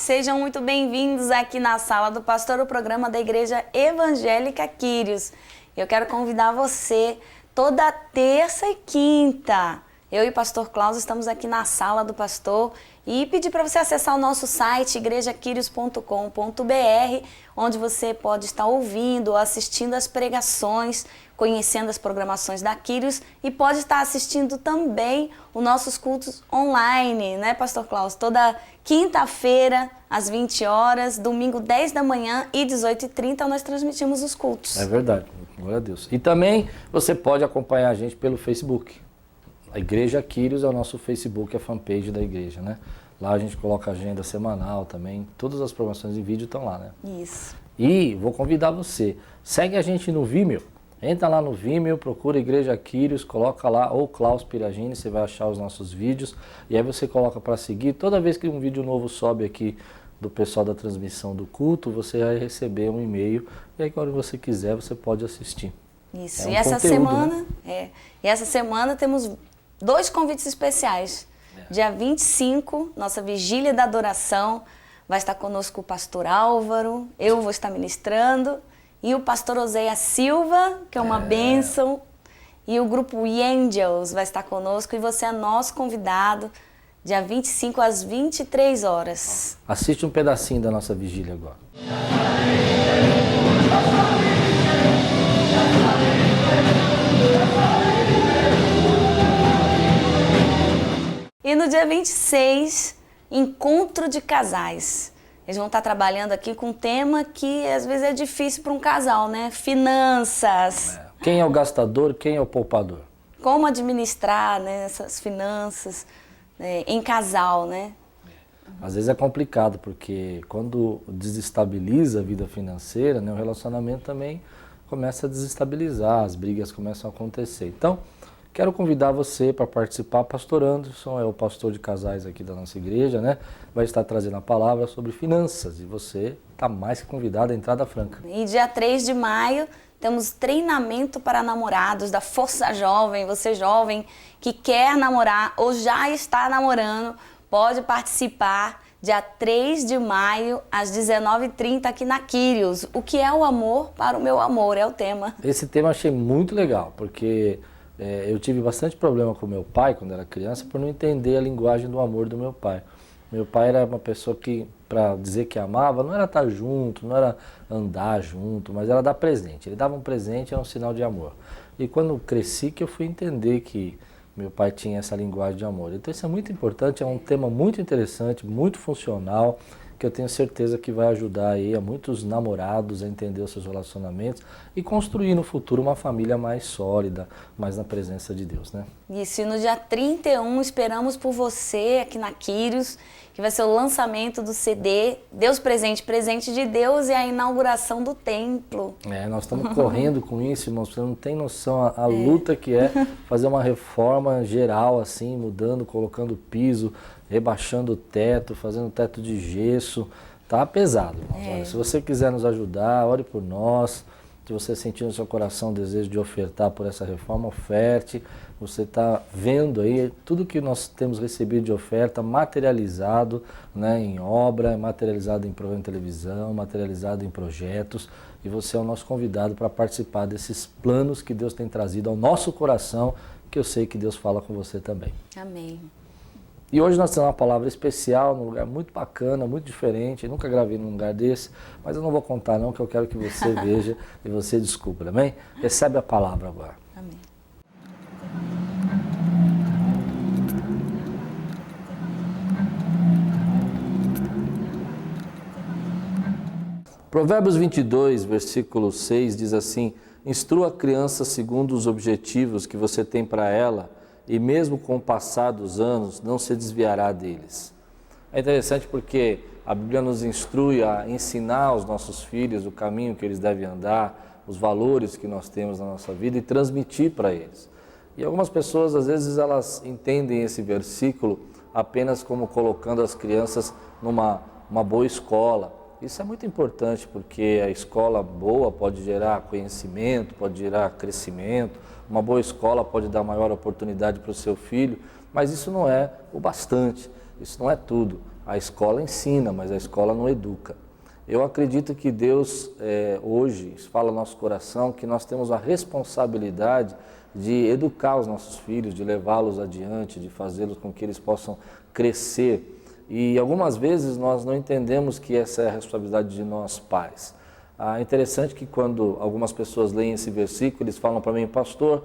sejam muito bem-vindos aqui na Sala do Pastor, o programa da Igreja Evangélica Quírios. Eu quero convidar você toda terça e quinta. Eu e o pastor Klaus estamos aqui na Sala do Pastor e pedir para você acessar o nosso site igrejaquirios.com.br, onde você pode estar ouvindo ou assistindo as pregações, conhecendo as programações da Quírios e pode estar assistindo também os nossos cultos online, né, pastor Klaus? Toda quinta-feira, às 20 horas, domingo 10 da manhã e 18h30, nós transmitimos os cultos. É verdade, glória a Deus. E também você pode acompanhar a gente pelo Facebook. A Igreja Quírios é o nosso Facebook, a fanpage da igreja, né? Lá a gente coloca a agenda semanal também, todas as programações em vídeo estão lá, né? Isso. E vou convidar você, segue a gente no Vimeo, entra lá no Vimeo, procura Igreja Quírios, coloca lá, ou Klaus Piragini, você vai achar os nossos vídeos, e aí você coloca para seguir, toda vez que um vídeo novo sobe aqui do pessoal da transmissão do culto, você vai receber um e-mail, e aí quando você quiser, você pode assistir. Isso, É um e essa conteúdo, semana, né? E essa semana temos 2 convites especiais. Dia 25, nossa vigília da adoração, vai estar conosco o pastor Álvaro, eu vou estar ministrando, e o pastor Oséias Silva, que é uma bênção, e o grupo Angels vai estar conosco, e você é nosso convidado, dia 25 às 23 horas. Assiste um pedacinho da nossa vigília agora. E no dia 26, encontro de casais. Eles vão estar trabalhando aqui com um tema que às vezes é difícil para um casal, né? Finanças. Quem é o gastador, quem é o poupador? Como administrar, né, essas finanças em casal, né? Às vezes é complicado, porque quando desestabiliza a vida financeira, né, o relacionamento também começa a desestabilizar, as brigas começam a acontecer. Então, quero convidar você para participar. Pastor Anderson é o pastor de casais aqui da nossa igreja, né? Vai estar trazendo a palavra sobre finanças e você está mais que convidado à entrada franca. E dia 3 de maio temos treinamento para namorados da Força Jovem. Você jovem que quer namorar ou já está namorando, pode participar dia 3 de maio às 19h30 aqui na Quírios. O que é o amor para o meu amor é o tema. Esse tema eu achei muito legal, porque eu tive bastante problema com meu pai quando era criança por não entender a linguagem do amor do meu pai. Meu pai era uma pessoa que, para dizer que amava, não era estar junto, não era andar junto, mas era dar presente. Ele dava um presente, era um sinal de amor. E quando eu cresci que eu fui entender que meu pai tinha essa linguagem de amor. Então isso é muito importante, é um tema muito interessante, muito funcional, que eu tenho certeza que vai ajudar aí a muitos namorados a entender os seus relacionamentos e construir no futuro uma família mais sólida, mais na presença de Deus, né? Isso, e no dia 31 esperamos por você aqui na Quírios, que vai ser o lançamento do CD Deus Presente, Presente de Deus e a inauguração do templo. Nós estamos correndo com isso, irmãos, você não tem noção a luta que é fazer uma reforma geral assim, mudando, colocando piso, rebaixando o teto, fazendo teto de gesso, tá pesado, irmãos. Olha, se você quiser nos ajudar, ore por nós. Se você sentir no seu coração o desejo de ofertar por essa reforma, oferte. Você está vendo aí tudo que nós temos recebido de oferta materializado, né, em obra, materializado em programa de televisão, materializado em projetos. E você é o nosso convidado para participar desses planos que Deus tem trazido ao nosso coração, que eu sei que Deus fala com você também. Amém. E hoje nós temos uma palavra especial, num lugar muito bacana, muito diferente. Eu nunca gravei num lugar desse, mas eu não vou contar não, que eu quero que você veja e você descubra, amém? Recebe a palavra agora. Amém. Provérbios 22, versículo 6 diz assim: instrua a criança segundo os objetivos que você tem para ela, e mesmo com o passar dos anos, não se desviará deles. É interessante porque a Bíblia nos instrui a ensinar aos nossos filhos o caminho que eles devem andar, os valores que nós temos na nossa vida e transmitir para eles. E algumas pessoas, às vezes, elas entendem esse versículo apenas como colocando as crianças numa boa escola. Isso é muito importante porque a escola boa pode gerar conhecimento, pode gerar crescimento, uma boa escola pode dar maior oportunidade para o seu filho, mas isso não é o bastante, isso não é tudo. A escola ensina, mas a escola não educa. Eu acredito que Deus hoje fala no nosso coração que nós temos a responsabilidade de educar os nossos filhos, de levá-los adiante, de fazê-los com que eles possam crescer. E algumas vezes nós não entendemos que essa é a responsabilidade de nós pais. É interessante que quando algumas pessoas leem esse versículo, eles falam para mim, pastor,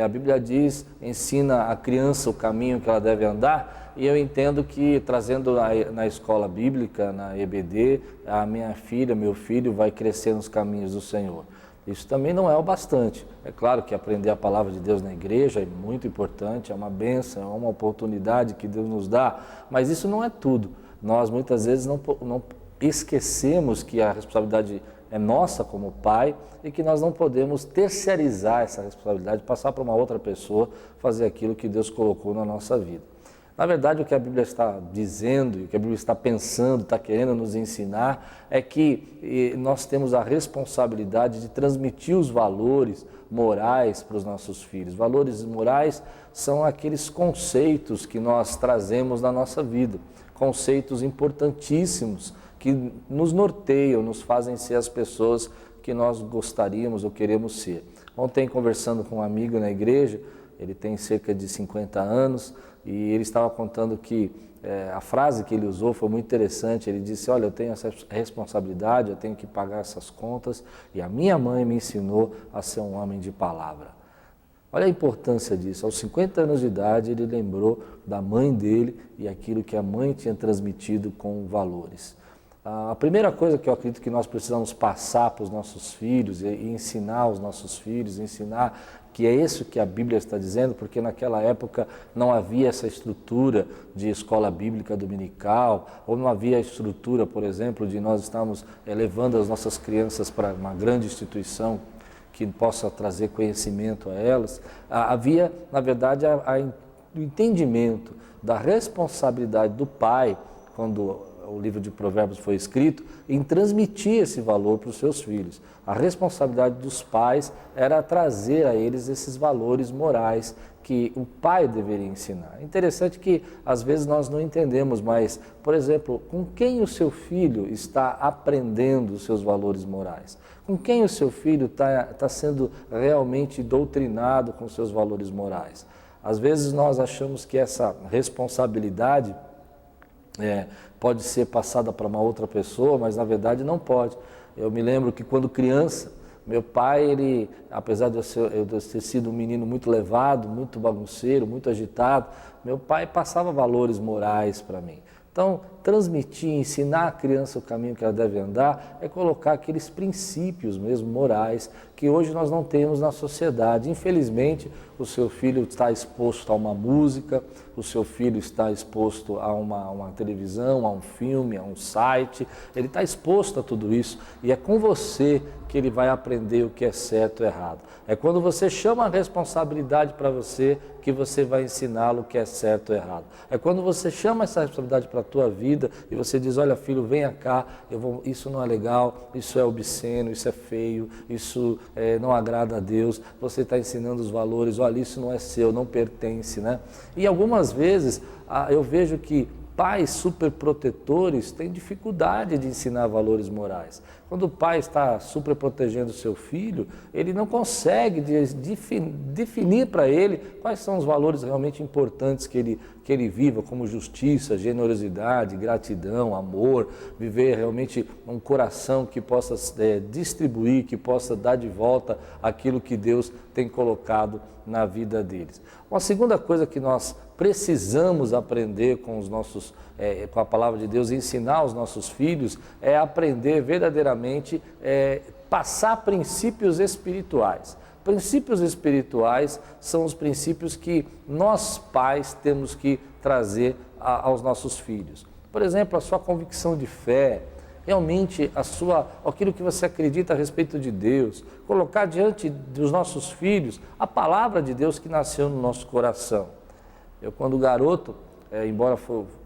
a Bíblia diz, ensina a criança o caminho que ela deve andar, e eu entendo que trazendo na escola bíblica, na EBD, a minha filha, meu filho vai crescer nos caminhos do Senhor. Isso também não é o bastante. É claro que aprender a palavra de Deus na igreja é muito importante, é uma bênção, é uma oportunidade que Deus nos dá, mas isso não é tudo. Nós muitas vezes não esquecemos que a responsabilidade é nossa como pai e que nós não podemos terceirizar essa responsabilidade, passar para uma outra pessoa fazer aquilo que Deus colocou na nossa vida. Na verdade, o que a Bíblia está dizendo, o que a Bíblia está pensando, está querendo nos ensinar, é que nós temos a responsabilidade de transmitir os valores morais para os nossos filhos. Valores morais são aqueles conceitos que nós trazemos na nossa vida, conceitos importantíssimos que nos norteiam, nos fazem ser as pessoas que nós gostaríamos ou queremos ser. Ontem, conversando com um amigo na igreja, ele tem cerca de 50 anos, e ele estava contando que a frase que ele usou foi muito interessante. Ele disse, olha, eu tenho essa responsabilidade, eu tenho que pagar essas contas, e a minha mãe me ensinou a ser um homem de palavra. Olha a importância disso. Aos 50 anos de idade, ele lembrou da mãe dele e aquilo que a mãe tinha transmitido com valores. A primeira coisa que eu acredito que nós precisamos passar para os nossos filhos e ensinar aos nossos filhos, ensinar que é isso que a Bíblia está dizendo, porque naquela época não havia essa estrutura de escola bíblica dominical, ou não havia a estrutura, por exemplo, de nós estarmos levando as nossas crianças para uma grande instituição que possa trazer conhecimento a elas. Havia, na verdade, o entendimento da responsabilidade do pai, quando o livro de Provérbios foi escrito, em transmitir esse valor para os seus filhos. A responsabilidade dos pais era trazer a eles esses valores morais que o pai deveria ensinar. Interessante que às vezes nós não entendemos, mas, por exemplo, com quem o seu filho está aprendendo os seus valores morais? Com quem o seu filho está sendo realmente doutrinado com os seus valores morais? Às vezes nós achamos que essa responsabilidade pode ser passada para uma outra pessoa, mas na verdade não pode. Eu me lembro que quando criança, meu pai, apesar de eu ter sido um menino muito levado, muito bagunceiro, muito agitado, meu pai passava valores morais para mim. Então, transmitir, ensinar a criança o caminho que ela deve andar, é colocar aqueles princípios mesmo morais que hoje nós não temos na sociedade. Infelizmente, o seu filho está exposto a uma música, o seu filho está exposto a uma televisão, a um filme, a um site, ele está exposto a tudo isso e é com você que ele vai aprender o que é certo e errado. É quando você chama a responsabilidade para você que você vai ensiná-lo o que é certo e errado. É quando você chama essa responsabilidade para a tua vida e você diz, olha filho, venha cá, isso não é legal, isso é obsceno, isso é feio, isso não agrada a Deus, você está ensinando os valores, olha, isso não é seu, não pertence, né? E algumas vezes eu vejo que pais superprotetores têm dificuldade de ensinar valores morais. Quando o pai está superprotegendo o seu filho, ele não consegue definir para ele quais são os valores realmente importantes que ele viva, como justiça, generosidade, gratidão, amor, viver realmente um coração que possa distribuir, que possa dar de volta aquilo que Deus tem colocado na vida deles. Uma segunda coisa que nós precisamos aprender com com a palavra de Deus, ensinar aos nossos filhos, é aprender verdadeiramente, passar princípios espirituais. Princípios espirituais são os princípios que nós pais temos que trazer aos nossos filhos. Por exemplo, a sua convicção de fé, realmente aquilo que você acredita a respeito de Deus, colocar diante dos nossos filhos a palavra de Deus que nasceu no nosso coração. Eu, quando garoto, embora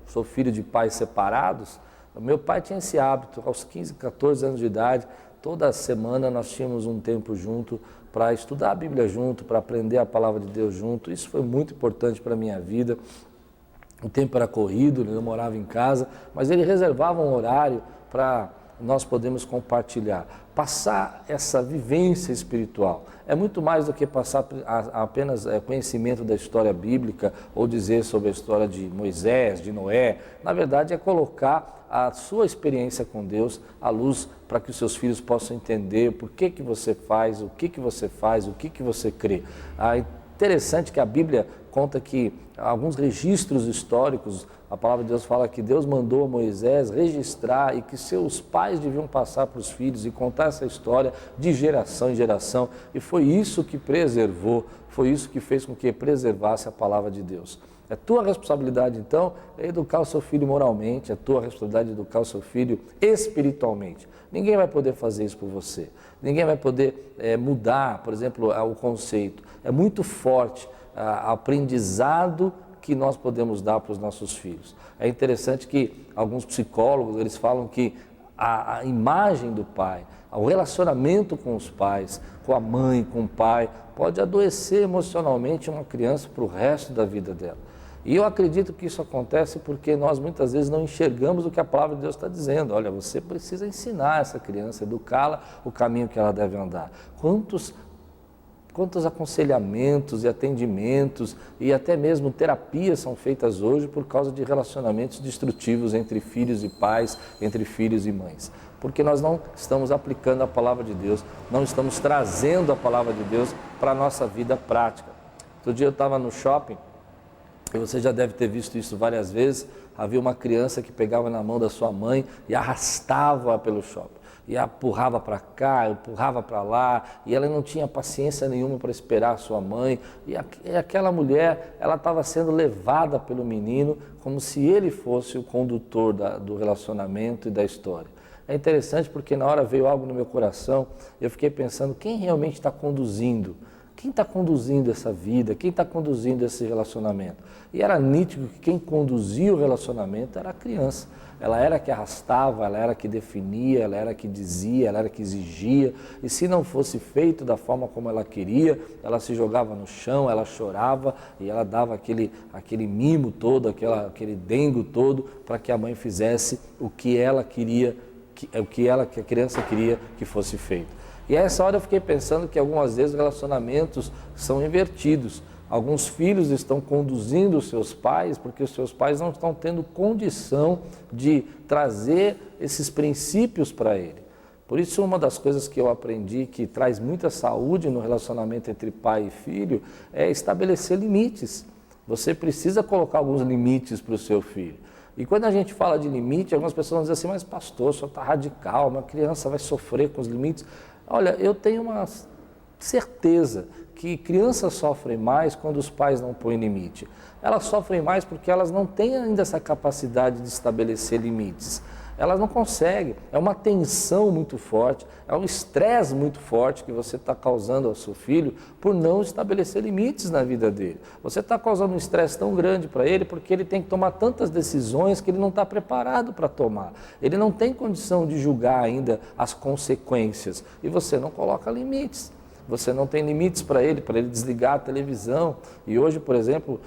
sou filho de pais separados, meu pai tinha esse hábito, aos 15, 14 anos de idade, toda semana nós tínhamos um tempo junto para estudar a Bíblia junto, para aprender a palavra de Deus junto. Isso foi muito importante para a minha vida. o tempo era corrido, ele não morava em casa, mas ele reservava um horário para nós podermos compartilhar. Passar essa vivência espiritual é muito mais do que passar apenas conhecimento da história bíblica ou dizer sobre a história de Moisés, de Noé. Na verdade, é colocar a sua experiência com Deus à luz para que os seus filhos possam entender por que você faz, o que você faz, o que você crê. Interessante que a Bíblia conta que alguns registros históricos, a palavra de Deus fala que Deus mandou a Moisés registrar e que seus pais deviam passar para os filhos e contar essa história de geração em geração. E foi isso que preservou, foi isso que fez com que preservasse a palavra de Deus. É tua responsabilidade, então, educar o seu filho moralmente, é tua responsabilidade educar o seu filho espiritualmente. Ninguém vai poder fazer isso por você. Ninguém vai poder mudar, por exemplo, o conceito. É muito forte o aprendizado que nós podemos dar para os nossos filhos. É interessante que alguns psicólogos, eles falam que a imagem do pai, o relacionamento com os pais, com a mãe, com o pai, pode adoecer emocionalmente uma criança para o resto da vida dela. E eu acredito que isso acontece porque nós muitas vezes não enxergamos o que a palavra de Deus está dizendo. Olha, você precisa ensinar essa criança, educá-la o caminho que ela deve andar. Quantos aconselhamentos e atendimentos e até mesmo terapias são feitas hoje por causa de relacionamentos destrutivos entre filhos e pais, entre filhos e mães. Porque nós não estamos aplicando a palavra de Deus, não estamos trazendo a palavra de Deus para a nossa vida prática. Outro dia eu estava no shopping, e você já deve ter visto isso várias vezes, havia uma criança que pegava na mão da sua mãe e arrastava pelo shopping. E a empurrava para cá, empurrava para lá, e ela não tinha paciência nenhuma para esperar a sua mãe. E aquela mulher, ela estava sendo levada pelo menino como se ele fosse o condutor do relacionamento e da história. É interessante porque na hora veio algo no meu coração, eu fiquei pensando, quem realmente está conduzindo? Quem está conduzindo essa vida? Quem está conduzindo esse relacionamento? E era nítido que quem conduzia o relacionamento era a criança. Ela era que arrastava, ela era que definia, ela era que dizia, ela era que exigia. E se não fosse feito da forma como ela queria, ela se jogava no chão, ela chorava e ela dava aquele mimo todo, aquele dengo todo para que a mãe fizesse o que ela queria, que a criança queria que fosse feito. E a essa hora eu fiquei pensando que algumas vezes os relacionamentos são invertidos. Alguns filhos estão conduzindo os seus pais porque os seus pais não estão tendo condição de trazer esses princípios para ele. Por isso, uma das coisas que eu aprendi que traz muita saúde no relacionamento entre pai e filho é estabelecer limites. Você precisa colocar alguns limites para o seu filho. E quando a gente fala de limite, algumas pessoas vão dizer assim, mas pastor, o senhor está radical, uma criança vai sofrer com os limites. Olha, eu tenho uma certeza que crianças sofrem mais quando os pais não põem limite. Elas sofrem mais porque elas não têm ainda essa capacidade de estabelecer limites. Elas não conseguem, é uma tensão muito forte, é um estresse muito forte que você está causando ao seu filho por não estabelecer limites na vida dele. Você está causando um estresse tão grande para ele porque ele tem que tomar tantas decisões que ele não está preparado para tomar. Ele não tem condição de julgar ainda as consequências e você não coloca limites. Você não tem limites para ele desligar a televisão. E hoje, por exemplo,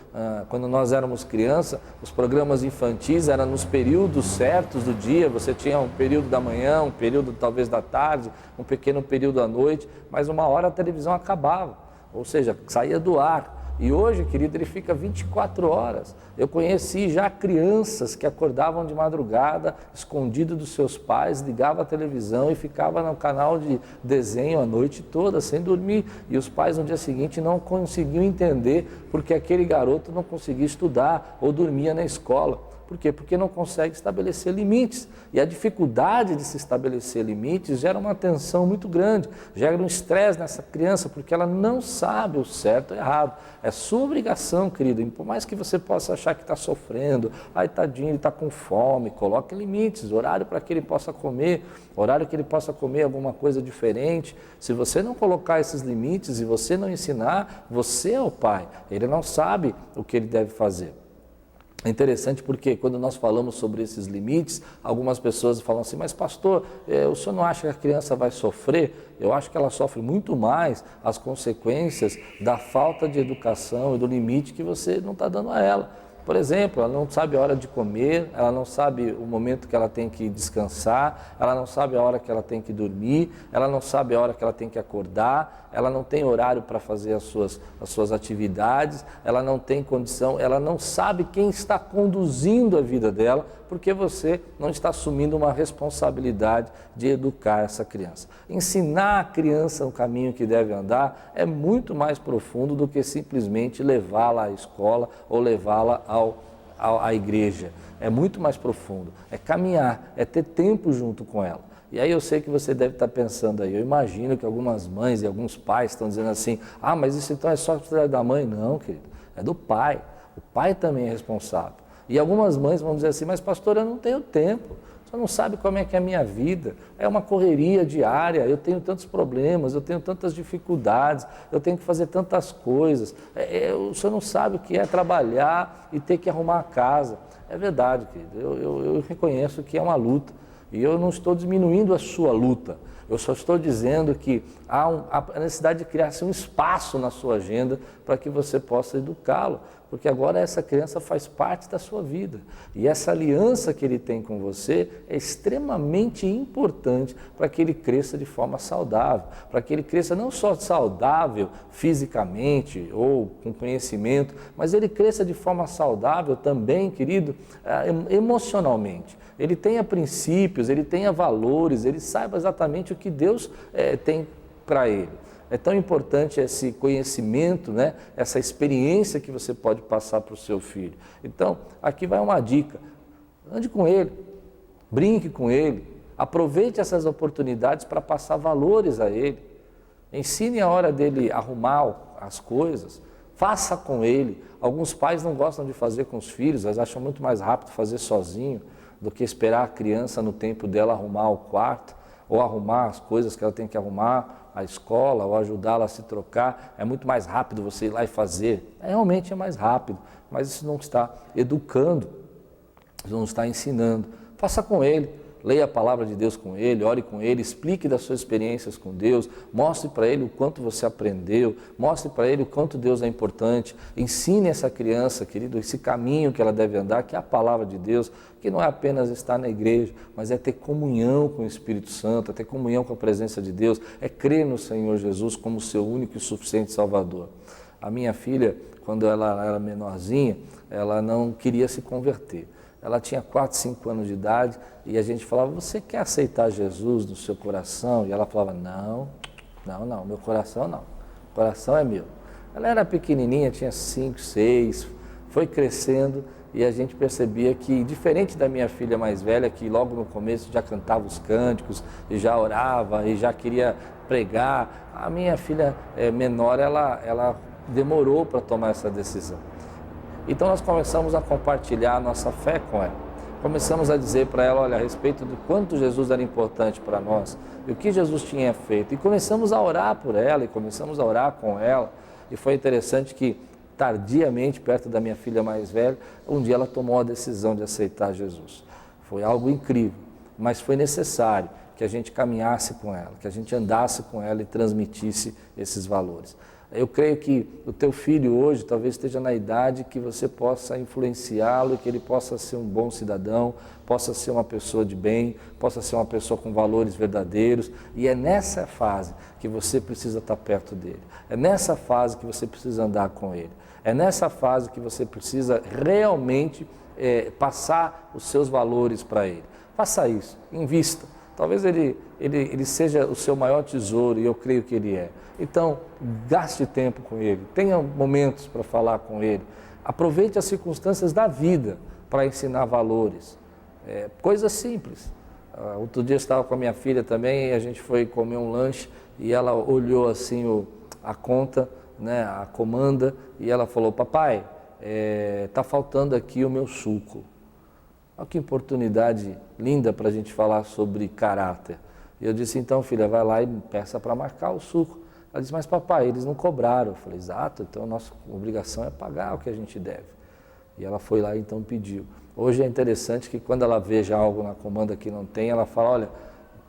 quando nós éramos criança, os programas infantis eram nos períodos certos do dia. Você tinha um período da manhã, um período talvez da tarde, um pequeno período à noite, mas uma hora a televisão acabava, ou seja, saía do ar. E hoje, querido, ele fica 24 horas. Eu conheci já crianças que acordavam de madrugada, escondido dos seus pais, ligava a televisão e ficava no canal de desenho a noite toda, sem dormir. E os pais no dia seguinte não conseguiam entender porque aquele garoto não conseguia estudar ou dormia na escola. Por quê? Porque não consegue estabelecer limites. E a dificuldade de se estabelecer limites gera uma tensão muito grande, gera um estresse nessa criança, porque ela não sabe o certo ou o errado. É sua obrigação, querido, e por mais que você possa achar que está sofrendo, ai tadinho, ele está com fome, coloque limites, horário para que ele possa comer, horário que ele possa comer alguma coisa diferente. Se você não colocar esses limites e você não ensinar, você é o pai, ele não sabe o que ele deve fazer. É interessante porque quando nós falamos sobre esses limites, algumas pessoas falam assim, mas pastor, o senhor não acha que a criança vai sofrer? Eu acho que ela sofre muito mais as consequências da falta de educação e do limite que você não está dando a ela. Por exemplo, ela não sabe a hora de comer, ela não sabe o momento que ela tem que descansar, ela não sabe a hora que ela tem que dormir, ela não sabe a hora que ela tem que acordar, ela não tem horário para fazer as suas atividades, ela não tem condição, ela não sabe quem está conduzindo a vida dela, porque você não está assumindo uma responsabilidade de educar essa criança. Ensinar a criança o caminho que deve andar é muito mais profundo do que simplesmente levá-la à escola ou levá-la à igreja. É muito mais profundo, é caminhar, é ter tempo junto com ela. E aí eu sei que você deve estar pensando aí, eu imagino que algumas mães e alguns pais estão dizendo assim, mas isso então é só responsabilidade da mãe? Não, querido, é do pai. O pai também é responsável. E algumas mães vão dizer assim, mas pastor, eu não tenho tempo. Você não sabe como é que é a minha vida, é uma correria diária, eu tenho tantos problemas, eu tenho tantas dificuldades, eu tenho que fazer tantas coisas, o senhor não sabe o que é trabalhar e ter que arrumar a casa. É verdade, querido, eu reconheço que é uma luta e eu não estou diminuindo a sua luta, eu só estou dizendo que há a necessidade de criar-se um espaço na sua agenda para que você possa educá-lo, porque agora essa criança faz parte da sua vida. E essa aliança que ele tem com você é extremamente importante para que ele cresça de forma saudável, para que ele cresça não só saudável fisicamente ou com conhecimento, mas ele cresça de forma saudável também, querido, emocionalmente. Ele tenha princípios, ele tenha valores, ele saiba exatamente o que Deus tem para ele. É tão importante esse conhecimento, né? Essa experiência que você pode passar para o seu filho. Então, aqui vai uma dica. Ande com ele, brinque com ele, aproveite essas oportunidades para passar valores a ele. Ensine a hora dele arrumar as coisas, faça com ele. Alguns pais não gostam de fazer com os filhos, eles acham muito mais rápido fazer sozinho do que esperar a criança no tempo dela arrumar o quarto ou arrumar as coisas que ela tem que arrumar, a escola, ou ajudá-la a se trocar. É muito mais rápido você ir lá e fazer. Realmente é mais rápido, mas isso não está educando, isso não está ensinando. Faça com ele, leia a palavra de Deus com ele, ore com ele, explique das suas experiências com Deus, mostre para ele o quanto você aprendeu, mostre para ele o quanto Deus é importante, ensine essa criança, querido, esse caminho que ela deve andar, que é a palavra de Deus, que não é apenas estar na igreja, mas é ter comunhão com o Espírito Santo, é ter comunhão com a presença de Deus, é crer no Senhor Jesus como seu único e suficiente Salvador. A minha filha, quando ela era menorzinha, ela não queria se converter. Ela tinha 4, 5 anos de idade e a gente falava, você quer aceitar Jesus no seu coração? E ela falava, não, meu coração não, o coração é meu. Ela era pequenininha, tinha 5, 6, foi crescendo e a gente percebia que, diferente da minha filha mais velha, que logo no começo já cantava os cânticos e já orava e já queria pregar, a minha filha menor, ela demorou para tomar essa decisão. Então nós começamos a compartilhar a nossa fé com ela. Começamos a dizer para ela, olha, a respeito do quanto Jesus era importante para nós e o que Jesus tinha feito. E começamos a orar por ela e começamos a orar com ela. E foi interessante que, tardiamente, perto da minha filha mais velha, um dia ela tomou a decisão de aceitar Jesus. Foi algo incrível, mas foi necessário que a gente caminhasse com ela, que a gente andasse com ela e transmitisse esses valores. Eu creio que o teu filho hoje talvez esteja na idade que você possa influenciá-lo e que ele possa ser um bom cidadão, possa ser uma pessoa de bem, possa ser uma pessoa com valores verdadeiros. E é nessa fase que você precisa estar perto dele. É nessa fase que você precisa andar com ele. É nessa fase que você precisa realmente passar os seus valores para ele. Faça isso, invista. Talvez ele seja o seu maior tesouro, e eu creio que ele é. Então, gaste tempo com ele, tenha momentos para falar com ele, aproveite as circunstâncias da vida para ensinar valores, coisas simples. Outro dia eu estava com a minha filha também, e a gente foi comer um lanche, e ela olhou assim a conta, né, a comanda, e ela falou, papai, está faltando aqui o meu suco. Olha que oportunidade linda para a gente falar sobre caráter. E eu disse, então filha, vai lá e peça para marcar o suco. Ela disse, mas papai, eles não cobraram. Eu falei, exato, então a nossa obrigação é pagar o que a gente deve. E ela foi lá e então pediu. Hoje é interessante que quando ela veja algo na comanda que não tem, ela fala, olha,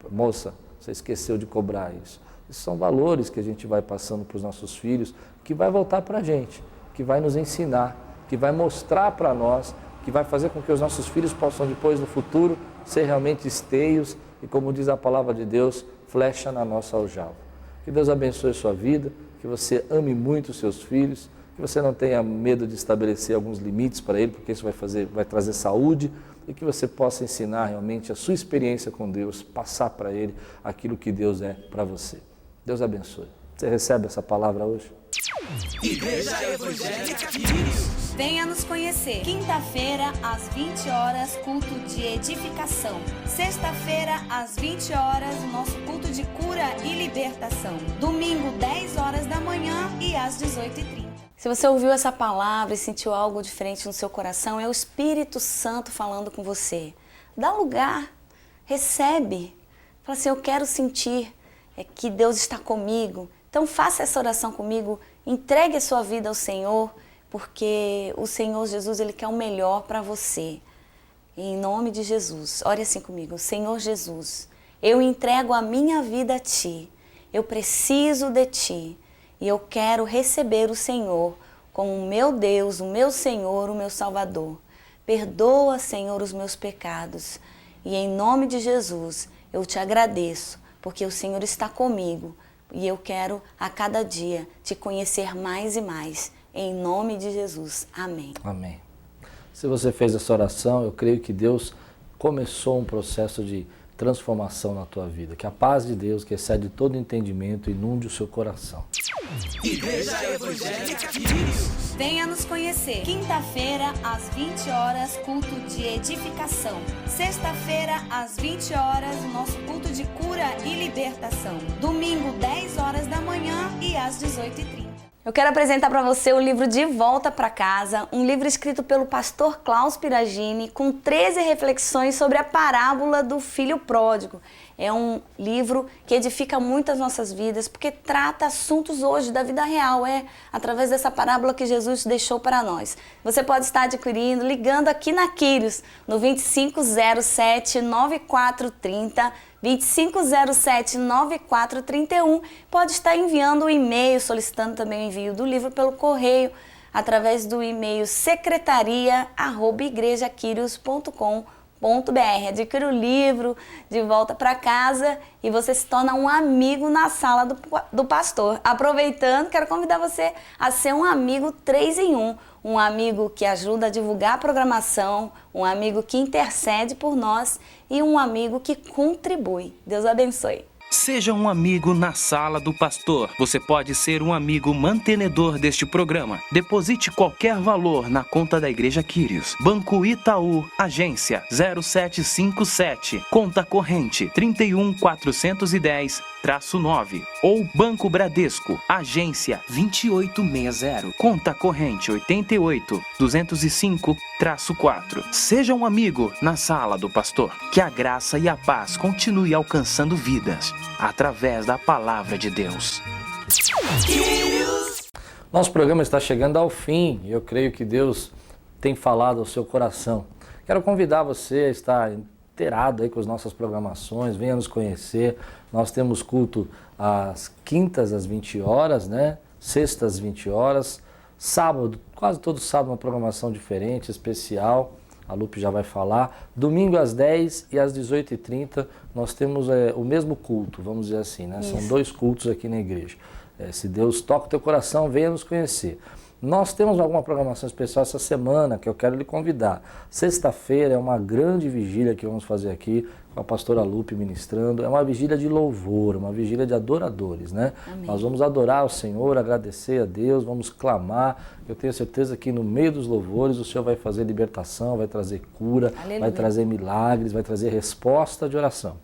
moça, você esqueceu de cobrar isso. Esses são valores que a gente vai passando para os nossos filhos, que vai voltar para a gente, que vai nos ensinar. que vai mostrar para nós, que vai fazer com que os nossos filhos possam depois, no futuro, ser realmente esteios e, como diz a palavra de Deus, flecha na nossa aljava. Que Deus abençoe a sua vida, que você ame muito os seus filhos, que você não tenha medo de estabelecer alguns limites para ele, porque isso vai trazer saúde, e que você possa ensinar realmente a sua experiência com Deus, passar para ele aquilo que Deus é para você. Deus abençoe. Você recebe essa palavra hoje? Igreja Evangélica Quírios. Venha nos conhecer. Quinta-feira, às 20 horas, culto de edificação. Sexta-feira, às 20 horas, o nosso culto de cura e libertação. Domingo, 10 horas da manhã e às 18h30. Se você ouviu essa palavra e sentiu algo diferente no seu coração, é o Espírito Santo falando com você. Dá lugar, recebe. Fala assim, eu quero sentir que Deus está comigo. Então faça essa oração comigo, entregue a sua vida ao Senhor, porque o Senhor Jesus, Ele quer o melhor para você. Em nome de Jesus, ore assim comigo. Senhor Jesus, eu entrego a minha vida a Ti. Eu preciso de Ti. E eu quero receber o Senhor como o meu Deus, o meu Senhor, o meu Salvador. Perdoa, Senhor, os meus pecados. E em nome de Jesus, eu te agradeço, porque o Senhor está comigo. E eu quero a cada dia te conhecer mais e mais. Em nome de Jesus. Amém. Amém. Se você fez essa oração, eu creio que Deus começou um processo de transformação na tua vida. Que a paz de Deus, que excede todo entendimento, inunde o seu coração. Igreja Evangélica Quírios. Venha nos conhecer. Quinta-feira, às 20 horas, culto de edificação. Sexta-feira, às 20 horas, o nosso culto de cura e libertação. Domingo, 10 horas da manhã e às 18h30. Eu quero apresentar para você o livro De Volta para Casa, um livro escrito pelo pastor Klaus Piragini, com 13 reflexões sobre a parábola do filho pródigo. É um livro que edifica muito as nossas vidas, porque trata assuntos hoje da vida real, através dessa parábola que Jesus deixou para nós. Você pode estar adquirindo, ligando aqui na Quírios, no 2507-9430, 2507-9431, pode estar enviando um e-mail, solicitando também o envio do livro pelo correio, através do e-mail secretaria@igrejaquirios.com.br. Adquira o livro De Volta para Casa e você se torna um amigo na sala do pastor. Aproveitando, quero convidar você a ser um amigo 3 em 1. Um amigo que ajuda a divulgar a programação, um amigo que intercede por nós e um amigo que contribui. Deus abençoe. Seja um amigo na sala do pastor. Você pode ser um amigo mantenedor deste programa. Deposite qualquer valor na conta da Igreja Quírios. Banco Itaú, agência 0757, conta corrente 31410-9. Ou Banco Bradesco, agência 2860, conta corrente 88205-4. Seja um amigo na sala do pastor. Que a graça e a paz continue alcançando vidas através da palavra de Deus. Nosso programa está chegando ao fim e eu creio que Deus tem falado ao seu coração. Quero convidar você a estar inteirado aí com as nossas programações, venha nos conhecer. Nós temos culto às quintas às 20 horas, né? Sextas às 20 horas, sábado, quase todo sábado uma programação diferente, especial. A Lupe já vai falar. Domingo às 10 e às 18h30 nós temos o mesmo culto, vamos dizer assim, né? São 2 cultos aqui na igreja. Se Deus toca o teu coração, venha nos conhecer. Nós temos alguma programação especial essa semana que eu quero lhe convidar. Sexta-feira é uma grande vigília que vamos fazer aqui com a pastora Lupe ministrando. É uma vigília de louvor, uma vigília de adoradores, né? Amém. Nós vamos adorar o Senhor, agradecer a Deus, vamos clamar. Eu tenho certeza que no meio dos louvores o Senhor vai fazer libertação, vai trazer cura, Aleluia. Vai trazer milagres, vai trazer resposta de oração.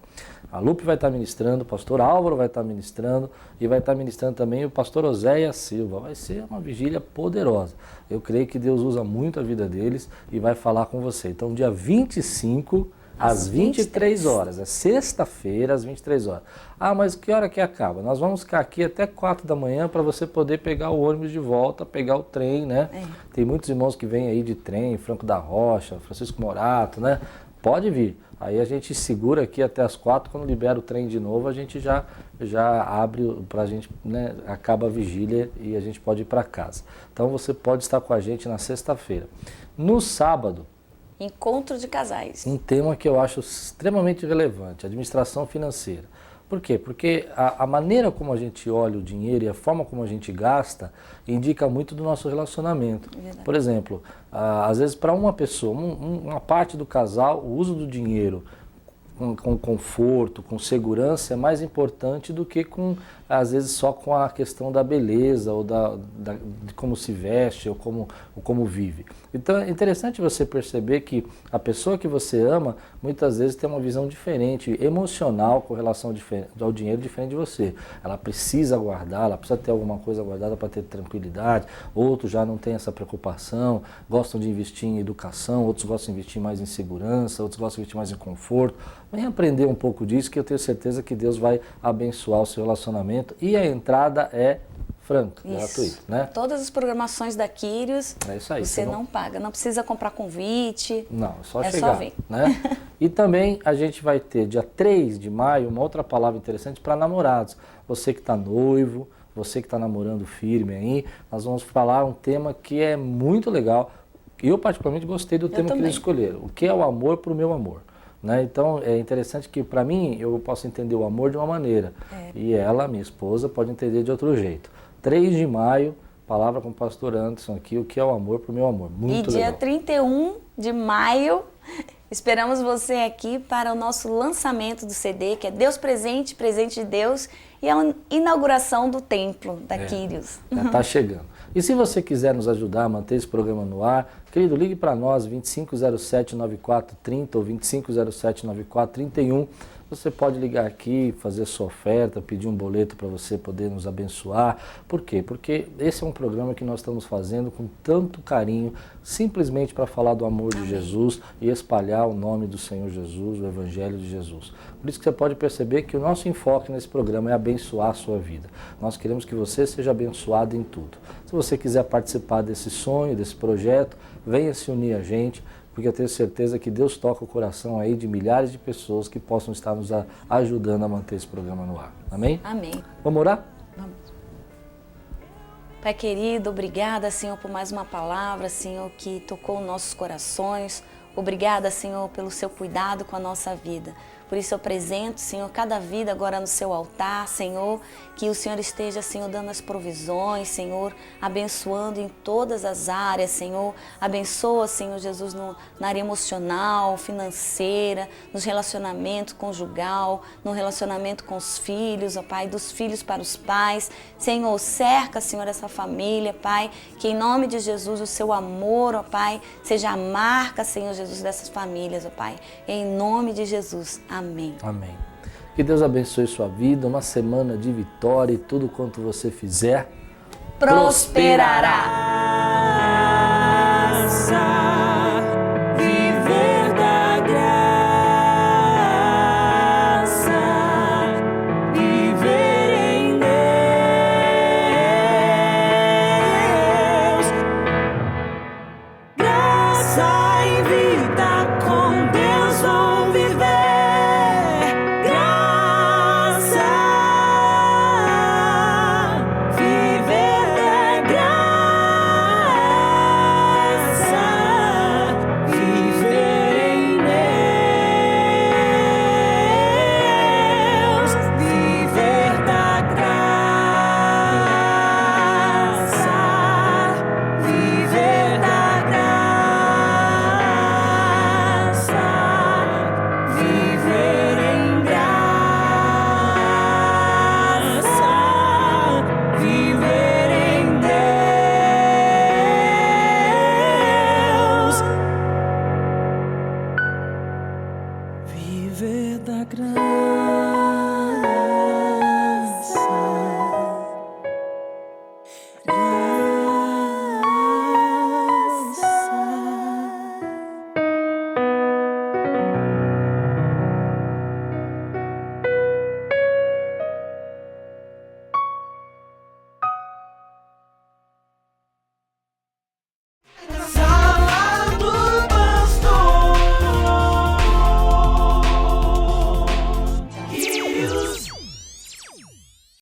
A Lupe vai estar ministrando, o pastor Álvaro vai estar ministrando e vai estar ministrando também o pastor Oséia Silva. Vai ser uma vigília poderosa. Eu creio que Deus usa muito a vida deles e vai falar com você. Então, dia 25, às 23 horas. É sexta-feira, às 23 horas. Ah, mas que hora que acaba? Nós vamos ficar aqui até 4 da manhã para você poder pegar o ônibus de volta, pegar o trem, né? Tem muitos irmãos que vêm aí de trem, Franco da Rocha, Francisco Morato, né? pode vir. Aí a gente segura aqui até as 4, quando libera o trem de novo, a gente já abre pra gente, né, acaba a vigília e a gente pode ir para casa. Então você pode estar com a gente na sexta-feira. No sábado, Encontro de casais. um tema que eu acho extremamente relevante, administração financeira. Por quê? Porque a maneira como a gente olha o dinheiro e a forma como a gente gasta indica muito do nosso relacionamento. Verdade. Por exemplo, às vezes para uma pessoa, uma parte do casal, o uso do dinheiro com conforto, com segurança é mais importante do que às vezes só com a questão da beleza ou de como se veste ou como vive. Então é interessante você perceber que a pessoa que você ama muitas vezes tem uma visão diferente, emocional com relação ao dinheiro diferente de você. Ela precisa guardar, ela precisa ter alguma coisa guardada para ter tranquilidade, outros já não têm essa preocupação, gostam de investir em educação, outros gostam de investir mais em segurança, outros gostam de investir mais em conforto. Vem aprender um pouco disso que eu tenho certeza que Deus vai abençoar o seu relacionamento e a entrada é franca, gratuita, né? Todas as programações da Quírios, É isso aí. você não paga, não precisa comprar convite. Não, é só É chegar, só vir. né? E também a gente vai ter dia 3 de maio uma outra palavra interessante para namorados. Você que está noivo, você que está namorando firme aí, nós vamos falar um tema que é muito legal. Eu particularmente gostei do tema que eles escolheram. O que é o amor para o meu amor? Né? Então é interessante que para mim eu posso entender o amor de uma maneira e ela, minha esposa, pode entender de outro jeito. 3 de maio, palavra com o pastor Anderson aqui, o que é o amor para o meu amor. Muito legal. E dia 31 de maio, esperamos você aqui para o nosso lançamento do CD, que é Deus Presente, Presente de Deus, e a inauguração do templo da Quírios. Já está chegando. E se você quiser nos ajudar a manter esse programa no ar, querido, ligue para nós, 2507-9430 ou 2507-9431. Você pode ligar aqui, fazer sua oferta, pedir um boleto para você poder nos abençoar. Por quê? Porque esse é um programa que nós estamos fazendo com tanto carinho, simplesmente para falar do amor de Jesus e espalhar o nome do Senhor Jesus, o Evangelho de Jesus. Por isso que você pode perceber que o nosso enfoque nesse programa é abençoar a sua vida. Nós queremos que você seja abençoado em tudo. Se você quiser participar desse sonho, desse projeto, venha se unir a gente, porque eu tenho certeza que Deus toca o coração aí de milhares de pessoas que possam estar nos ajudando a manter esse programa no ar. Amém? Amém. Vamos orar? Vamos. Pai querido, obrigada, Senhor, por mais uma palavra, Senhor, que tocou nossos corações. Obrigada, Senhor, pelo seu cuidado com a nossa vida. Por isso eu apresento, Senhor, cada vida agora no seu altar, Senhor, que o Senhor esteja, Senhor, dando as provisões, Senhor, abençoando em todas as áreas, Senhor. Abençoa, Senhor Jesus, na área emocional, financeira, nos relacionamentos conjugal, no relacionamento com os filhos, ó Pai, dos filhos para os pais. Senhor, cerca, Senhor, essa família, Pai, que em nome de Jesus o seu amor, ó Pai, seja a marca, Senhor Jesus, dessas famílias, ó Pai. Em nome de Jesus. Amém. Amém. Que Deus abençoe sua vida, uma semana de vitória e tudo quanto você fizer Prosperará.